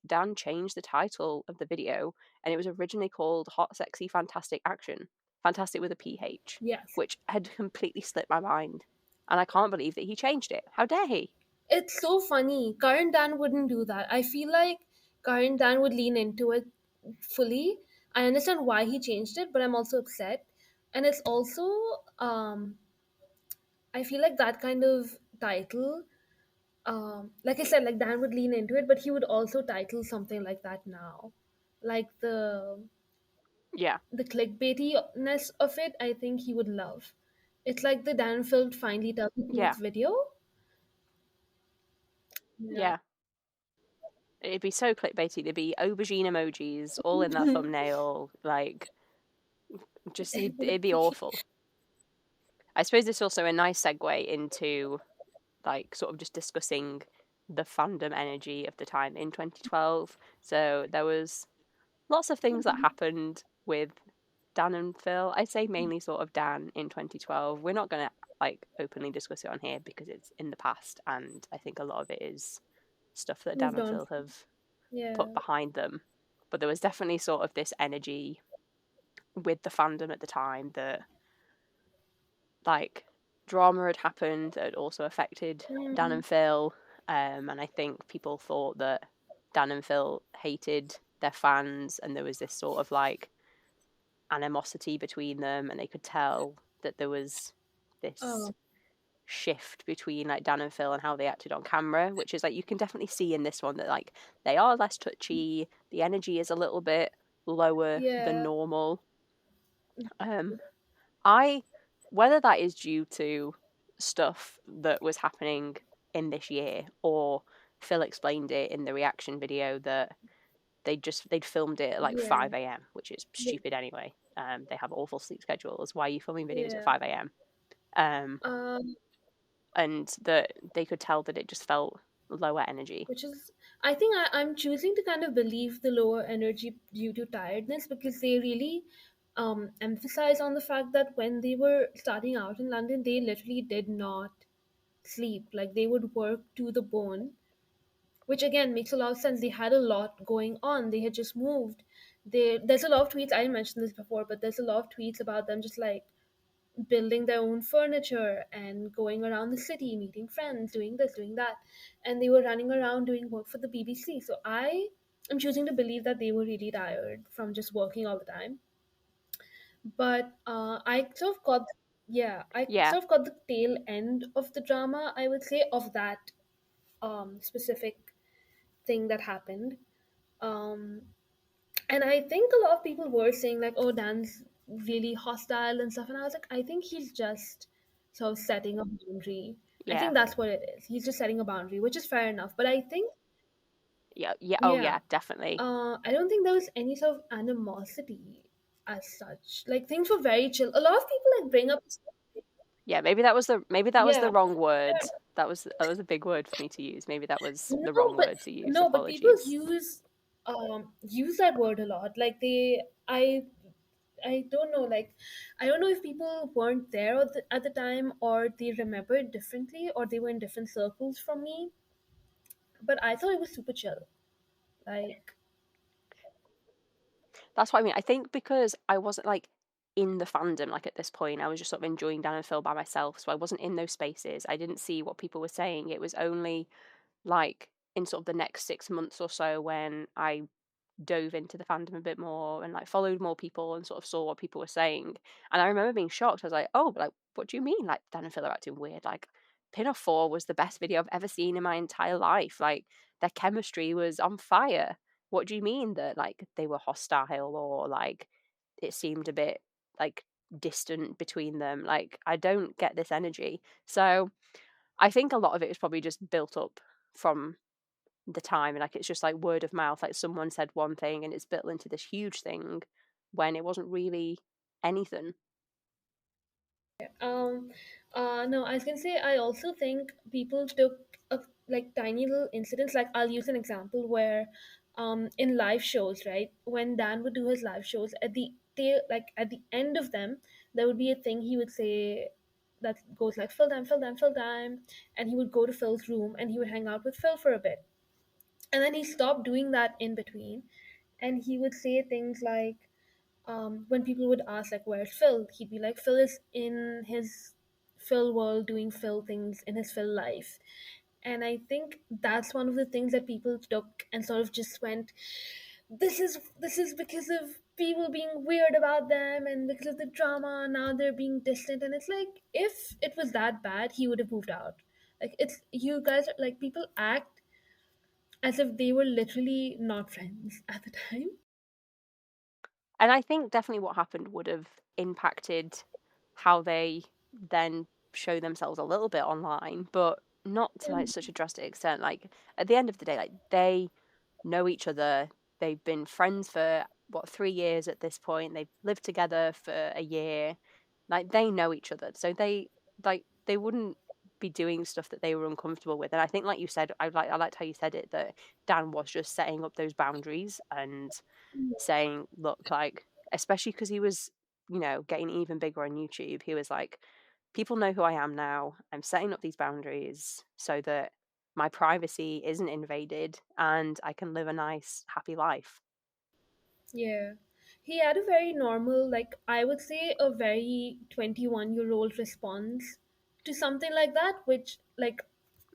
Dan changed the title of the video, and it was originally called Hot, Sexy, Fantastic Action. Fantastic with a PH, Yes. which had completely slipped my mind. And I can't believe that he changed it. How dare he? It's so funny. Current Dan wouldn't do that. I feel like current Dan would lean into it fully. I understand why he changed it, but I'm also upset. And it's also, I feel like that kind of title, like I said, like Dan would lean into it, but he would also title something like that now. Like Yeah, the clickbaitiness of it, I think he would love. It's like the Dan film finally tells the yeah, truth video. Yeah. yeah. It'd be so clickbaity. There'd be aubergine emojis all in that thumbnail. Like, just It would it'd be be. awful. I suppose it's also a nice segue into like sort of just discussing the fandom energy of the time in 2012. So there was lots of things that happened with Dan and Phil. I say mainly sort of Dan in 2012. We're not going to like openly discuss it on here because it's in the past, and I think a lot of it is stuff that Dan Moved and on. Phil have Yeah. put behind them. But there was definitely sort of this energy with the fandom at the time that like drama had happened that had also affected Dan Mm, and Phil. And I think people thought that Dan and Phil hated their fans, and there was this sort of like animosity between them, and they could tell that there was this oh, shift between like Dan and Phil and how they acted on camera, which is like you can definitely see in this one that like they are less touchy, the energy is a little bit lower than yeah. normal. Um, I whether that is due to stuff that was happening in this year or Phil explained it in the reaction video that they'd filmed it at like Yeah. 5 a.m., which is They- stupid anyway. They have awful sleep schedules. Why are you filming videos at Yeah. 5 a.m.? Um, Um, and that they could tell that it just felt lower energy. which is, I think I'm choosing to kind of believe the lower energy due to tiredness because they really emphasize on the fact that when they were starting out in London, they literally did not sleep. Like they would work to the bone, which again makes a lot of sense. They had a lot going on. They had just moved. There's a lot of tweets. I mentioned this before, but there's a lot of tweets about them just like building their own furniture and going around the city, meeting friends, doing this, doing that. And they were running around doing work for the BBC. So I am choosing to believe that they were really tired from just working all the time. But I sort of got, yeah, I Yeah, sort of got the tail end of the drama, I would say, of that specific thing that happened. Um, and I think a lot of people were saying like, "Oh, Dan's really hostile and stuff," and I was like, I think he's just sort of setting a boundary. I yeah, think that's what it is. He's just setting a boundary, which is fair enough. But I think, yeah, yeah. Oh, yeah, yeah, definitely. I don't think there was any sort of animosity as such. Like things were very chill. A lot of people like bring up, Yeah, maybe that was yeah, the wrong word. That was a big word for me to use. Maybe that was the no, wrong but word to use. no, but people Apologies. use that word a lot. Like I don't know, like, I don't know if people weren't there at the time or they remember it differently or they were in different circles from me, but I thought it was super chill. Like, That's what I mean. I think because I wasn't like in the fandom like at this point, I was just sort of enjoying Dan and Phil by myself, so I wasn't in those spaces. I didn't see what people were saying. It was only like in sort of the next 6 months or so when I dove into the fandom a bit more and like followed more people and sort of saw what people were saying. And I remember being shocked. I was like, oh, but like, what do you mean? Like, Dan and Phil are acting weird. Like, Pin Off 4 was the best video I've ever seen in my entire life. Like, their chemistry was on fire. What do you mean that like they were hostile or like it seemed a bit like distant between them? Like, I don't get this energy. So I think a lot of it is probably just built up from the time, and like it's just like word of mouth, like someone said one thing and it's built into this huge thing when it wasn't really anything. um No, I was gonna say I also think people took like tiny little incidents. Like I'll use an example where, in live shows, right, when Dan would do his live shows, at the tail, like at the end of them, there would be a thing he would say that goes like Phil time, Phil time, Phil time, and he would go to Phil's room and he would hang out with Phil for a bit, and then he stopped doing that in between, and he would say things like, when people would ask like where's Phil, he'd be like Phil is in his Phil world doing Phil things in his Phil life. And I think that's one of the things that people took and sort of just went, this is because of people being weird about them and because of the drama now they're being distant. And it's like, if it was that bad he would have moved out. Like, it's, you guys are like, people act as if they were literally not friends at the time. And I think definitely what happened would have impacted how they then show themselves a little bit online, but not to like such a drastic extent. Like at the end of the day, like they know each other. They've been friends for what, 3 years at this point. They've lived together for a year. Like they know each other. So they wouldn't be doing stuff that they were uncomfortable with. And I think like you said, I liked how you said it, that Dan was just setting up those boundaries and saying, look, like, especially because he was, getting even bigger on YouTube, he was like, people know who I am now. I'm setting up these boundaries so that my privacy isn't invaded and I can live a nice, happy life. Yeah. He had a very normal, like, I would say a very 21-year-old response to something like that, which, like,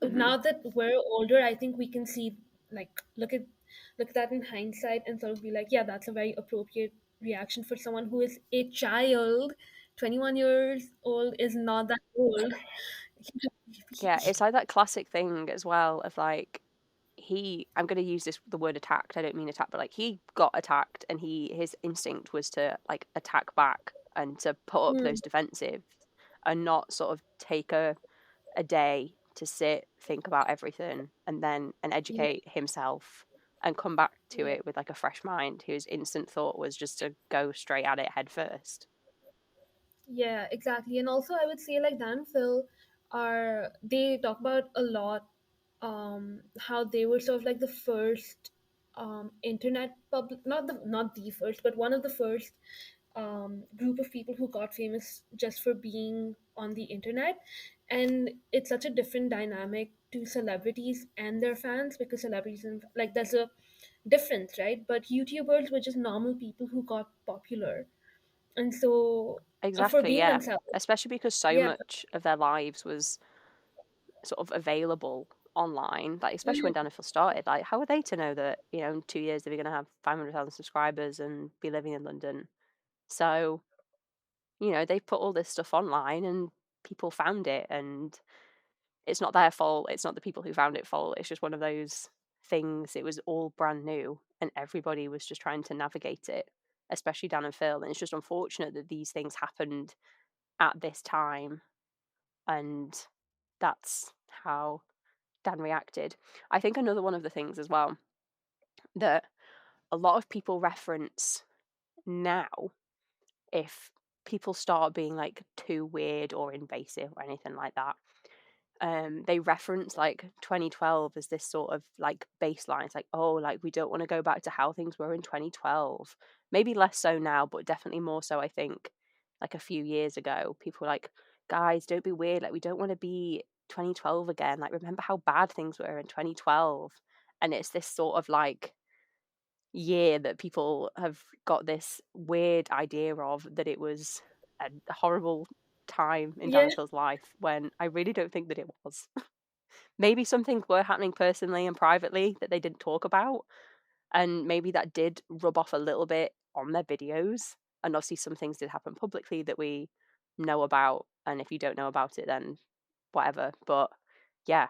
Hmm. now that we're older, I think we can see, like, look at that in hindsight and sort of be like, yeah, that's a very appropriate reaction for someone who is a child. 21 years old is not that old. Yeah, it's like that classic thing as well of like, I'm going to use the word attacked. I don't mean attack, but like he got attacked and his instinct was to like attack back and to put up Hmm. those defensives and not sort of take a day to sit, think about everything, and Yeah, educate himself and come back to yeah. it with like a fresh mind whose instant thought was just to go straight at it head first. Yeah, exactly. And also, I would say like Dan and Phil are, they talk about a lot, how they were sort of like the first internet public, not the first, but one of the first group of people who got famous just for being on the internet. And it's such a different dynamic to celebrities and their fans, because celebrities and like, there's a difference, right? But YouTubers were just normal people who got popular, and so, for Exactly, being yeah. themselves. Especially because so Yeah. much of their lives was sort of available online, like especially when Mhm. Dan and Phil started. Like, how are they to know that, in 2 years they're going to have 500,000 subscribers and be living in London? So, they put all this stuff online and people found it, and it's not their fault. It's not the people who found it fault. It's just one of those things. It was all brand new and everybody was just trying to navigate it, especially Dan and Phil. And it's just unfortunate that these things happened at this time, and that's how Dan reacted. I think another one of the things as well that a lot of people reference now, if people start being like too weird or invasive or anything like that, they reference like 2012 as this sort of like baseline. It's like, oh, like we don't want to go back to how things were in 2012. Maybe less so now, but definitely more so, I think, like a few years ago. People were like, guys, don't be weird. Like, we don't want to be 2012 again. Like, remember how bad things were in 2012. And it's this sort of like year that people have got this weird idea of that it was a horrible time in Dan Yeah. and Phil's life when I really don't think that it was. Maybe some things were happening personally and privately that they didn't talk about, and maybe that did rub off a little bit on their videos. And obviously, some things did happen publicly that we know about, and if you don't know about it, then whatever. But yeah,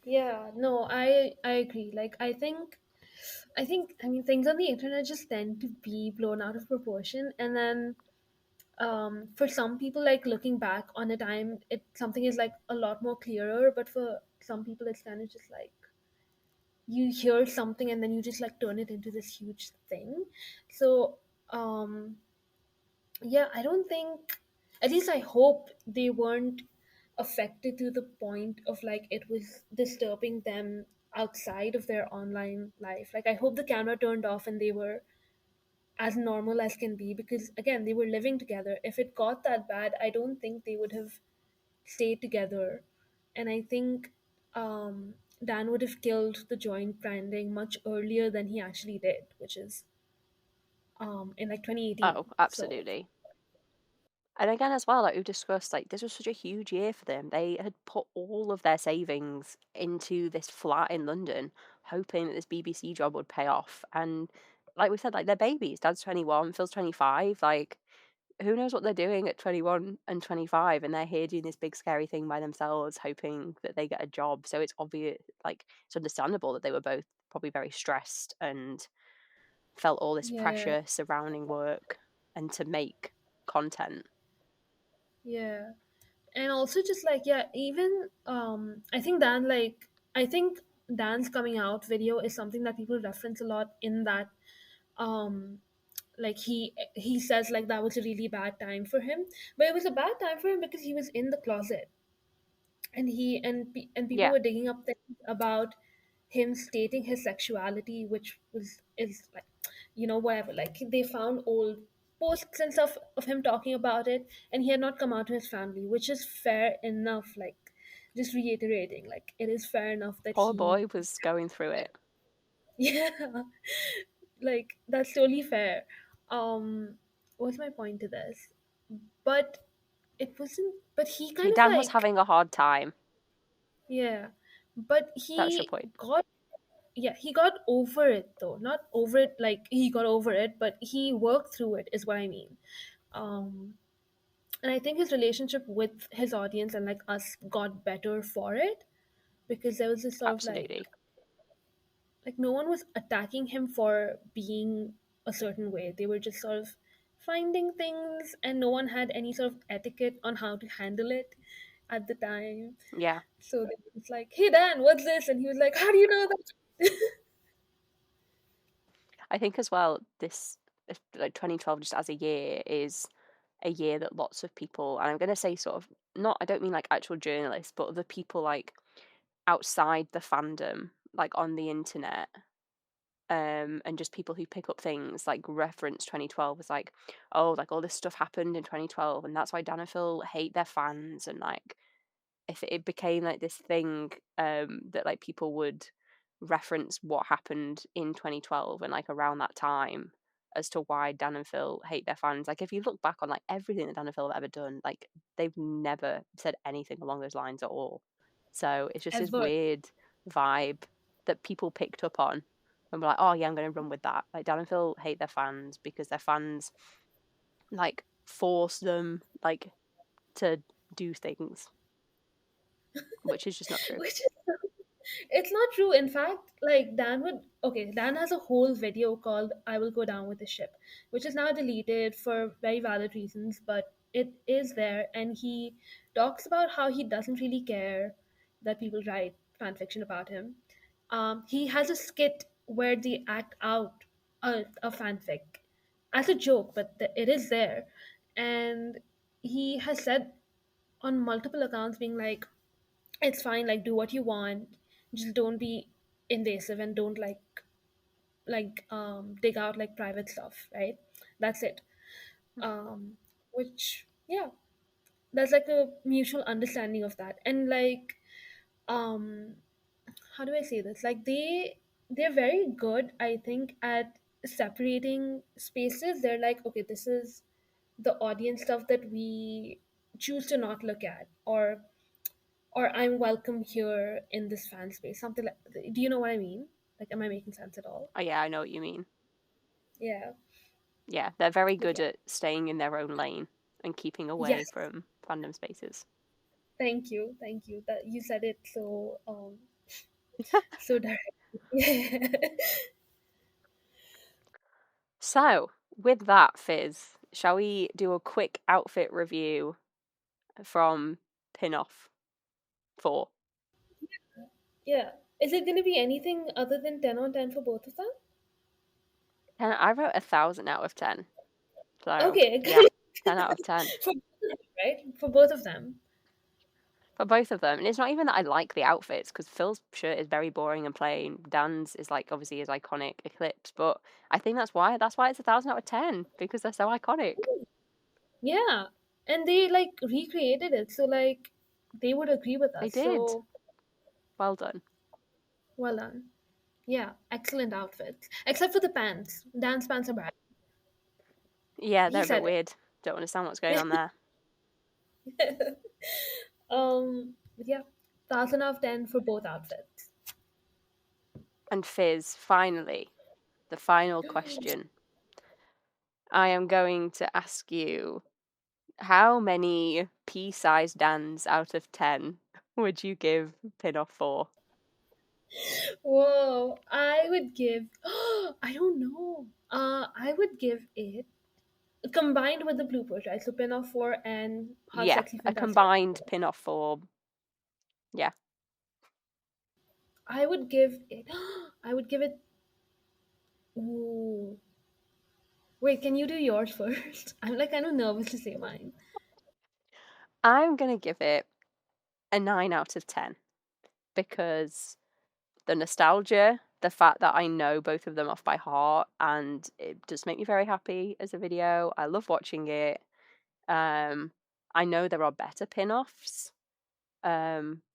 Yeah. No, I agree. Like, I mean, things on the internet just tend to be blown out of proportion, and then, for some people, like, looking back on a time, something is like a lot more clearer. But for some people, it's kind of just like, you hear something and then you just like turn it into this huge thing. So, um, yeah, I don't think. At least I hope they weren't affected to the point of like it was disturbing them outside of their online life. Like I hope the camera turned off and they were as normal as can be, because again they were living together. If it got that bad, I don't think they would have stayed together. And I think Dan would have killed the joint branding much earlier than he actually did, which is in like 2018. Oh, So absolutely. And again, as well, like we've discussed, like this was such a huge year for them. They had put all of their savings into this flat in London, hoping that this BBC job would pay off. And like we said, like they're babies. Dad's 21, Phil's 25. Like, who knows what they're doing at 21 and 25? And they're here doing this big, scary thing by themselves, hoping that they get a job. So it's obvious, like, it's understandable that they were both probably very stressed and felt all this yeah, pressure surrounding work and to make content. yeah. And also just like, yeah, even I think Dan, like I think Dan's coming out video is something that people reference a lot, in that um like he says like that was a really bad time for him, but it was a bad time for him because he was in the closet, and and people Yeah, were digging up things about him stating his sexuality, which is like, whatever, like they found old posts and stuff of him talking about it, and he had not come out to his family, which is fair enough. Like, just reiterating, like it is fair enough that poor he boy was going through it. yeah, like that's totally fair. What's my point to this? But it wasn't, but he kind of Dan was like, having a hard time. yeah, but That's your point. he got over it, though. Not over it like he got over it, but he worked through it, is what I mean. um and I think his relationship with his audience and like us got better for it, because there was this sort of Absolutely. like no one was attacking him for being a certain way. They were just sort of finding things, and no one had any sort of etiquette on how to handle it at the time. Yeah. So it's like, hey Dan, what's this? And he was like, how do you know that? I think as well, this, like 2012, just as a year, is a year that lots of people, and I'm going to say sort of, not, I don't mean like actual journalists, but other people like outside the fandom, like on the internet, and just people who pick up things, like reference 2012 as like, oh, like all this stuff happened in 2012, and that's why Dan and Phil hate their fans, and like if it became like this thing, that like people would reference what happened in 2012 and like around that time as to why Dan and Phil hate their fans. Like if you look back on like everything that Dan and Phil have ever done, like they've never said anything along those lines at all. So it's just this Ever. weird vibe that people picked up on and were like, oh yeah, I'm going to run with that. Like Dan and Phil hate their fans because their fans like force them like to do things, which is just not true. Which is, it's not true. In fact, like Dan has a whole video called I Will Go Down with the Ship, which is now deleted for very valid reasons, but it is there, and he talks about how he doesn't really care that people write fan fiction about him. He has a skit where they act out a fanfic as a joke, but it is there. And he has said on multiple accounts, being like, it's fine, like do what you want, just don't be invasive, and don't dig out like private stuff, right? That's it. um which, yeah, there's like a mutual understanding of that. And like, um how do I say this, like they're very good, I think, at separating spaces. They're like, okay, this is the audience stuff that we choose to not look at, or I'm welcome here in this fan space. Something like, do you know what I mean? Like, am I making sense at all? Oh yeah, I know what you mean. Yeah. Yeah, they're very But good yeah. at staying in their own lane and keeping away Yes. from fandom spaces. Thank you. Thank you. That you said it so so direct. Yeah. So, with that, Fizz, shall we do a quick outfit review from Pin Off 4? Yeah. Is it gonna be anything other than 10 on 10 for both of them? And I wrote 1,000 out of 10. So, Okay, yeah, good. 10 out of 10. right? For both of them. For both of them. And it's not even that I like the outfits, because Phil's shirt is very boring and plain. Dan's is like obviously his iconic eclipse, but I think that's why it's 1,000 out of 10, because they're so iconic. Yeah. And they like recreated it, so like they would agree with They us. did. So Well done. well done. Yeah, excellent outfits. Except for the pants. Dan's pants are bad. Yeah, He they're a bit said weird. Don't understand what's going on there. it. Yeah. 1,000 out of 10 for both outfits. And Fizz, finally, the final question. I am going to ask you, how many pea-sized Dans out of 10 would you give Pin-Off 4? Whoa. I would give I don't know. I would give it combined with the bloopers, right? So Pin Off 4 and Hot Yeah, Sexy a Fantastic. combined Pin-Off 4. Yeah. I would give it I would give it ooh. Wait, can you do yours first? I'm like kind of nervous to say mine. I'm going to give it a 9 out of 10, because the nostalgia, the fact that I know both of them off by heart, and it does make me very happy as a video. I love watching it. I know there are better pin-offs, but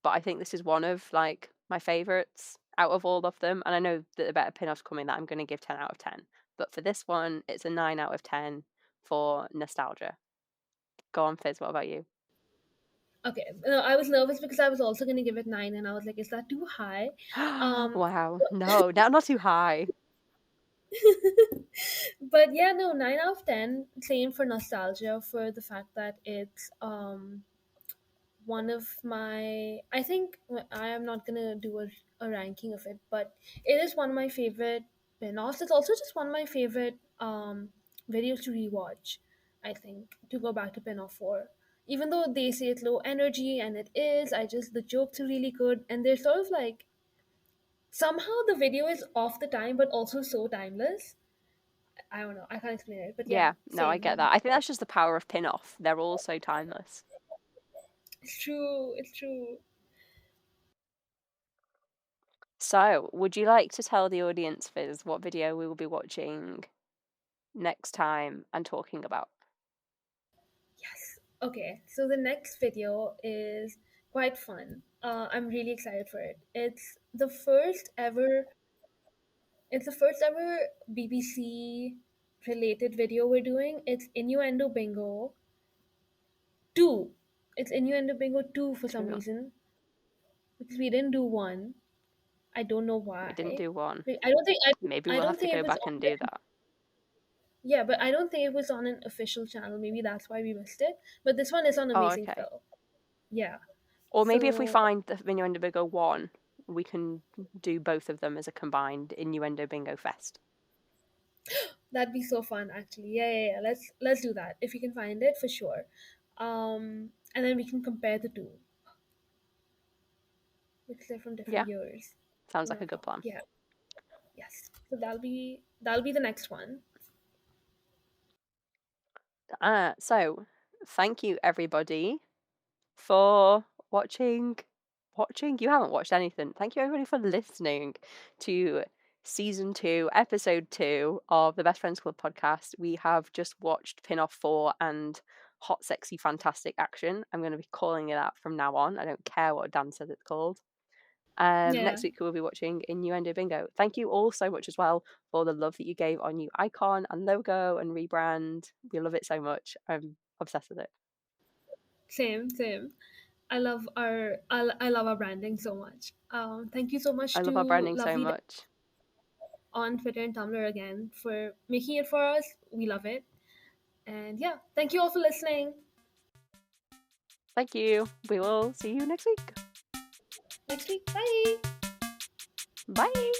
I think this is one of like my favorites out of all of them, and I know that the better pin-offs coming that I'm going to give 10 out of 10. But for this one, it's a 9 out of 10 for nostalgia. Go on, Fizz, what about you? Okay, no, I was nervous because I was also gonna give it 9, and I was like, is that too high? Um, Wow, no, not too high. but yeah, no, 9 out of 10. Same for nostalgia, for the fact that it's one of my. I think I am not gonna do a ranking of it, but it is one of my favorite spin-offs. It's also just one of my favorite videos to rewatch. I think to go back to Pin-Off 4. Even though they say it's low energy, and it is, I just the jokes are really good, and they're sort of like somehow the video is off the time but also so timeless. I don't know. I can't explain it, but yeah, Yeah, no, I same. get that. I think that's just the power of pin-off. They're all so timeless. It's true. It's true. So, would you like to tell the audience, Fizz, what video we will be watching next time and talking about? Yes. Okay. So the next video is quite fun. I'm really excited for it. It's the first ever BBC related video we're doing. It's Innuendo Bingo 2. It's Innuendo Bingo 2 for some True. reason, because we didn't do one. I don't know We didn't why. do one. I don't think Maybe I we'll don't have to think it go was back on and the, do that. yeah, but I don't think it was on an official channel. Maybe that's why we missed it. But this one is on Oh, Amazing okay. Phil. Yeah. Or maybe if we So find the Innuendo Bingo 1, we can do both of them as a combined Innuendo Bingo Fest. that'd be so fun, actually. Yeah. Let's do that if we can find it for sure. And then we can compare the two because they're from Yeah, different years. sounds like Not a good wrong. plan. Yeah. Yes. So that'll be the next one. So, thank you everybody for watching. You haven't watched anything. Thank you everybody for listening to season 2, episode 2 of the Best Friends Club podcast. We have just watched Pin-Off 4 and Hot Sexy Fantastic Action. I'm going to be calling it that from now on. I don't care what Dan says it's called. Yeah. Next week we'll be watching Innuendo Bingo. Thank you all so much as well for the love that you gave our new icon and logo and rebrand. We love it so much. I'm obsessed with it. Same. I love our branding so much. Thank you so I much love our to branding so Lovely much. on Twitter and Tumblr again for making it for us. We love it. And yeah, thank you all for listening. Thank you. We will see you next week. Next week. Bye. Bye.